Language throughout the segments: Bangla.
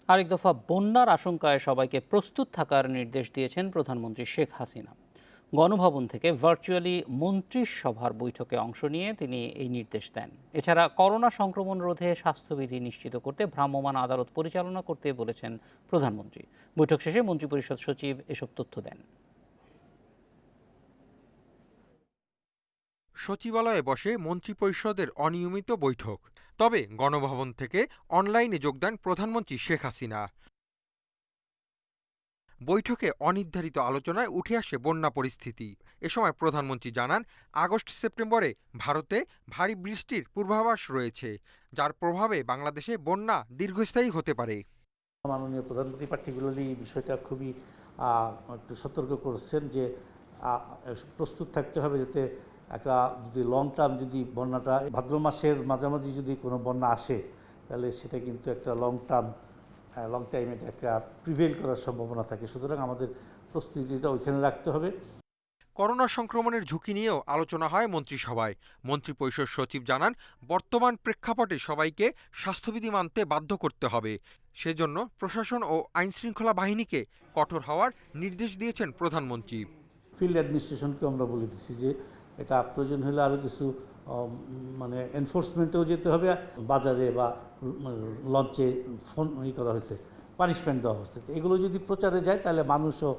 আরেক দফা বন্যার আশঙ্কায় সবাইকে প্রস্তুত থাকার নির্দেশ দিয়েছেন প্রধানমন্ত্রী শেখ হাসিনা। গণভবন থেকে ভার্চুয়ালি মন্ত্রিসভার বৈঠকে অংশ নিয়ে তিনি এই নির্দেশ দেন। এছাড়া করোনা সংক্রমণ রোধে স্বাস্থ্যবিধি নিশ্চিত করতে ভ্রাম্যমাণ আদালত পরিচালনা করতে বলেছেন প্রধানমন্ত্রী। বৈঠক শেষে মন্ত্রিপরিষদ সচিব এসব তথ্য দেন। সচিবালয়ে বসে মন্ত্রিপরিষদের অনিয়মিত বৈঠক। তবে গণভবন থেকে অনলাইনে যোগ দেন প্রধানমন্ত্রী শেখ হাসিনা। বৈঠকে অনির্ধারিত আলোচনায় উঠে আসে বন্যা পরিস্থিতি। এ সময় প্রধানমন্ত্রী জানান, আগস্ট সেপ্টেম্বরে ভারতে ভারী বৃষ্টির পূর্বাভাস রয়েছে, যার প্রভাবে বাংলাদেশে বন্যা দীর্ঘস্থায়ী হতে পারে। মাননীয় প্রধানমন্ত্রী পার্টিকুলারলি এই বিষয়টা খুবই একটু সতর্ক করছেন যে প্রস্তুত থাকতে হবে, যাতে একটা যদি লং টার্ম যদি বন্যাটা ভাদ্র মাসের মাঝামাঝি যদি কোনো বন্যা আসে, তাহলে সেটা কিন্তু একটা লং টাইমে একটা প্রিভেল করার সম্ভাবনা থাকে। সুতরাং আমাদের প্রস্তুতিটা ওইখানে রাখতে হবে। করোনা সংক্রমণের ঝুঁকি নিয়েও আলোচনা হয় মন্ত্রিসভায়। মন্ত্রিপরিষদ সচিব জানান, বর্তমান প্রেক্ষাপটে সবাইকে স্বাস্থ্যবিধি মানতে বাধ্য করতে হবে। সেজন্য প্রশাসন ও আইনশৃঙ্খলা বাহিনীকে কঠোর হওয়ার নির্দেশ দিয়েছেন প্রধানমন্ত্রী। ফিল্ড অ্যাডমিনিস্ট্রেশনকেও আমরা বলে দিচ্ছি যে এটা প্রয়োজন হলে আরও কিছু মানে এনফোর্সমেন্টেও যেতে হবে। বাজারে বা লঞ্চে ফোন করা হয়েছে, পানিশমেন্ট দেওয়া হচ্ছে। এগুলো যদি প্রচারে যায় তাহলে মানুষও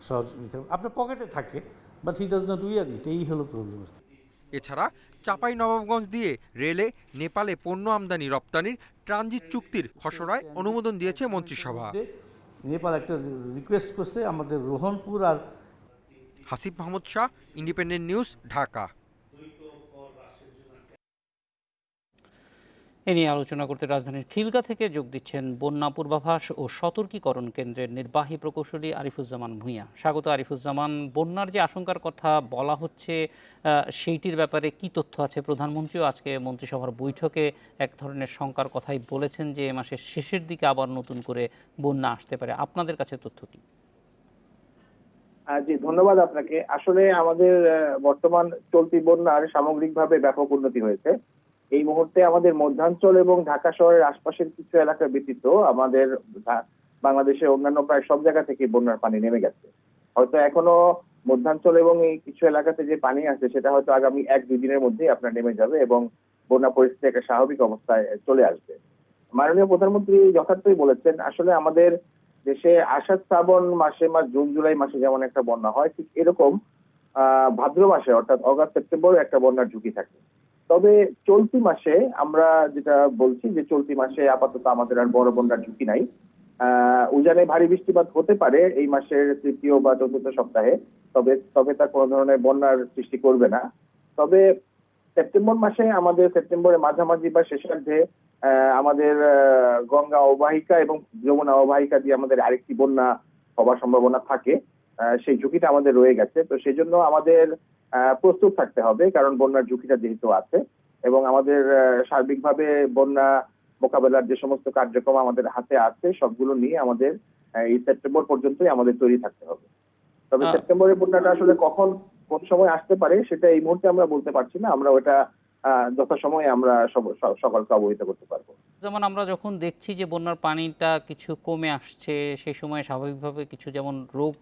সহযোগিতা আপনার পকেটে থাকে, but he does not wear it. এই হলো প্রবলেম। এছাড়া চাঁপাই নবাবগঞ্জ দিয়ে রেলে নেপালে পণ্য আমদানি রপ্তানির ট্রানজিট চুক্তির খসড়ায় অনুমোদন দিয়েছে মন্ত্রিসভা। নেপাল একটা রিকোয়েস্ট করছে আমাদের রোহনপুর আর। Hasib Mahmud Shah, independent news, Dhaka. এ নিয়ে আলোচনা করতে রাজধানীর খিলগা থেকে যোগ দিচ্ছেন বন্যা পূর্বাভাস ও সতর্কীকরণ কেন্দ্রের নির্বাহী প্রকৌশলী আরিফুজ্জামান ভূঁইয়া। স্বাগত আরিফুজ্জামান। বন্যার যে আশঙ্কার কথা বলা হচ্ছে, সেইটির ব্যাপারে কি তথ্য আছে? প্রধানমন্ত্রীও আজকে মন্ত্রিসভার বৈঠকে এক ধরনের শঙ্কার কথাই বলেছেন যে এ মাসের শেষের দিকে আবার নতুন করে বন্যা আসতে পারে। আপনাদের কাছে তথ্য কি? জি, ধন্যবাদ আপনাকে। আসলে আমাদের বর্তমান চলতি বন্যার সামগ্রিকভাবে ব্যাপক উন্নতি হয়েছে। এই মুহূর্তে আমাদের মধ্যাঞ্চল এবং ঢাকা শহরের আশপাশের কিছু এলাকা ব্যতীত আমাদের বাংলাদেশের অন্যান্য প্রায় সব জায়গা থেকে বন্যার পানি নেমে গেছে। হয়তো এখনো মধ্যাঞ্চল এবং এই কিছু এলাকাতে যে পানি আছে সেটা হয়তো আগামী 1-2 দিনের মধ্যেই আপনার নেমে যাবে এবং বন্যা পরিস্থিতি একটা স্বাভাবিক অবস্থায় চলে আসবে। মাননীয় প্রধানমন্ত্রী যথার্থই বলেছেন। আসলে আমাদের দেশে আষাঢ় শ্রাবণ মাসে বা জুন জুলাই মাসে যেমন একটা বন্যা হয়, ঠিক এরকম ভাদ্র মাসে অর্থাৎ অগাস্ট সেপ্টেম্বরে একটা বন্যার ঝুঁকি থাকে। তবে চলতি মাসে আমরা যেটা বলছি যে চলতি মাসে আপাতত আমাদের আর বড় বন্যার ঝুঁকি নাই। উজানে ভারী বৃষ্টিপাত হতে পারে এই মাসের তৃতীয় বা চতুর্থ সপ্তাহে, তবে তা কোনো ধরনের বন্যার সৃষ্টি করবে না। তবে সেপ্টেম্বর মাসে আমাদের সেপ্টেম্বরের মাঝামাঝি বা শেষার্ধে আমাদের গঙ্গা অববাহিকা এবং যমুনা অববাহিকা দিয়ে আমাদের আরেকটি বন্যা হবার সম্ভাবনা থাকে। সেই ঝুঁকিটা আমাদের রয়ে গেছে। তো সেই জন্য আমাদের প্রস্তুত থাকতে হবে, কারণ বন্যার ঝুঁকিটা যেহেতু আছে এবং আমাদের সার্বিকভাবে বন্যা মোকাবেলার যে সমস্ত কার্যক্রম আমাদের হাতে আছে সবগুলো নিয়ে আমাদের এই সেপ্টেম্বর পর্যন্তই আমাদের তৈরি থাকতে হবে। তবে সেপ্টেম্বরের বন্যাটা আসলে কখন কোন সময় আসতে পারে সেটা এই মুহূর্তে আমরা বলতে পারছি না। আমরা ওটা যথাসময়ে আমরা সকলকে অবহিত করতে পারবো। যেমন আমরা যখন দেখছি যে বন্যার পানিটা কিছু কমে আসছে, সেই সময় স্বাভাবিকভাবে কিছু যেমন রোগ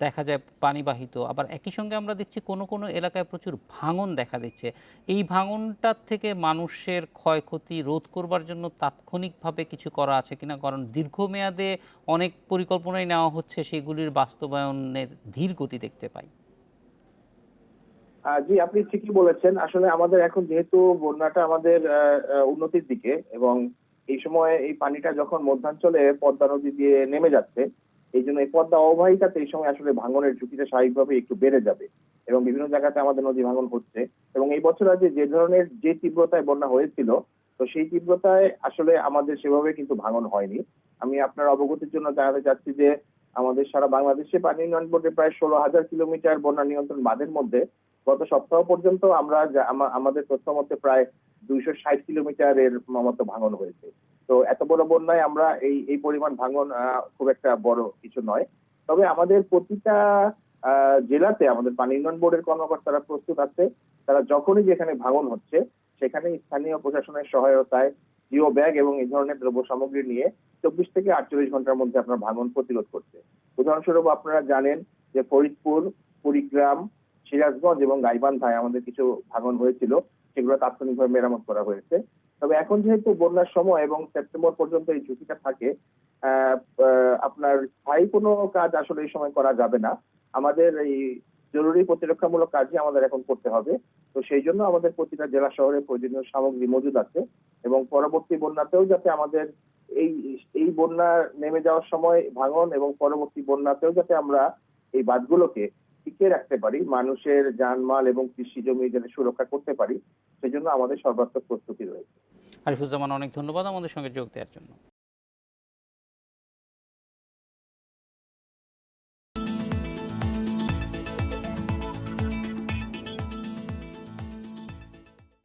দেখা যায় পানিবাহিত, আবার একই সঙ্গে আমরা দেখছি কোনো কোনো এলাকায় প্রচুর ভাঙন দেখা দিচ্ছে। এই ভাঙনটার থেকে মানুষের ক্ষয়ক্ষতি রোধ করবার জন্য তাৎক্ষণিকভাবে কিছু করা আছে কিনা? কারণ দীর্ঘমেয়াদে অনেক পরিকল্পনাই নেওয়া হচ্ছে, সেগুলির বাস্তবায়নের ধীর গতি দেখতে পাই। জি, আপনি ঠিকই বলেছেন। আসলে আমাদের এখন যেহেতু বন্যাটা আমাদের উন্নতির দিকে এবং এই সময় এই পানিটা যখন মধ্যাঞ্চলে পদ্মা নদী দিয়ে নেমে যাচ্ছে, এই জন্য এই পদ্মা অববাহিকাতে এই সময় আসলে ভাঙনের ঝুঁকিটা স্বাভাবিকভাবে একটু বেড়ে যাবে এবং বিভিন্ন জায়গাতে আমাদের নদী ভাঙন হচ্ছে। এবং এই বছর আগে যে ধরনের যে তীব্রতায় বন্যা হয়েছিল, তো সেই তীব্রতায় আসলে আমাদের সেভাবে কিন্তু ভাঙন হয়নি। আমি আপনার অবগতির জন্য জানাতে চাচ্ছি যে আমাদের সারা বাংলাদেশে পানি উন্নয়ন বোর্ডের প্রায় 16,000 কিলোমিটার বন্যা নিয়ন্ত্রণ বাঁধের মধ্যে গত সপ্তাহ পর্যন্ত আমরা আমাদের তথ্য মতে প্রায় 260 কিলোমিটারের মতো ভাঙন হয়েছে। তো এত বড় বন্যায় আমরা এই পরিমাণ ভাঙন খুব একটা বড় কিছু নয়। তবে আমাদের প্রতিটা জেলাতে আমাদের পানি উন্নয়ন বোর্ডের কর্মকর্তারা প্রস্তুত আছে। তারা যখনই যেখানে ভাঙন হচ্ছে সেখানে স্থানীয় প্রশাসনের সহায়তায় জিও ব্যাগ এবং এই ধরনের দ্রব্য সামগ্রী নিয়ে 24 থেকে 48 ঘন্টার মধ্যে আপনার ভাঙন প্রতিরোধ করতে। উদাহরণস্বরূপ আপনারা জানেন যে ফরিদপুর, কুড়িগ্রাম, সিরাজগঞ্জ এবং গাইবান্ধায় আমাদের কিছু ভাঙন হয়েছিল, সেগুলো তাৎক্ষণিকভাবে মেরামত করা হয়েছে। তবে এখন যেহেতু বন্যার সময় এবং সেপ্টেম্বর পর্যন্ত এই ঝুঁকিটা থাকে, আপনার স্থায়ী কোনো কাজ আসলে এই সময় করা যাবে না। আমাদের এই জরুরি প্রতিরক্ষামূলক কাজই আমাদের এখন করতে হবে। তো সেই জন্য আমাদের প্রতিটা জেলা শহরে প্রয়োজনীয় সামগ্রী মজুদ আছে এবং পরবর্তী বন্যাতেও যাতে আমাদের এই এই বন্যা নেমে যাওয়ার সময় ভাঙন এবং পরবর্তী বন্যাতেও যাতে আমরা এই বাঁধগুলোকে টিকিয়ে রাখতে পারি, মানুষের জানমাল এবং কৃষি জমি যাতে সুরক্ষা করতে পারি, সেজন্য আমাদের সর্বাত্মক প্রস্তুতি রয়েছে। আরিফুজ্জামান, অনেক ধন্যবাদ আমাদের সঙ্গে যোগ দেওয়ার জন্য।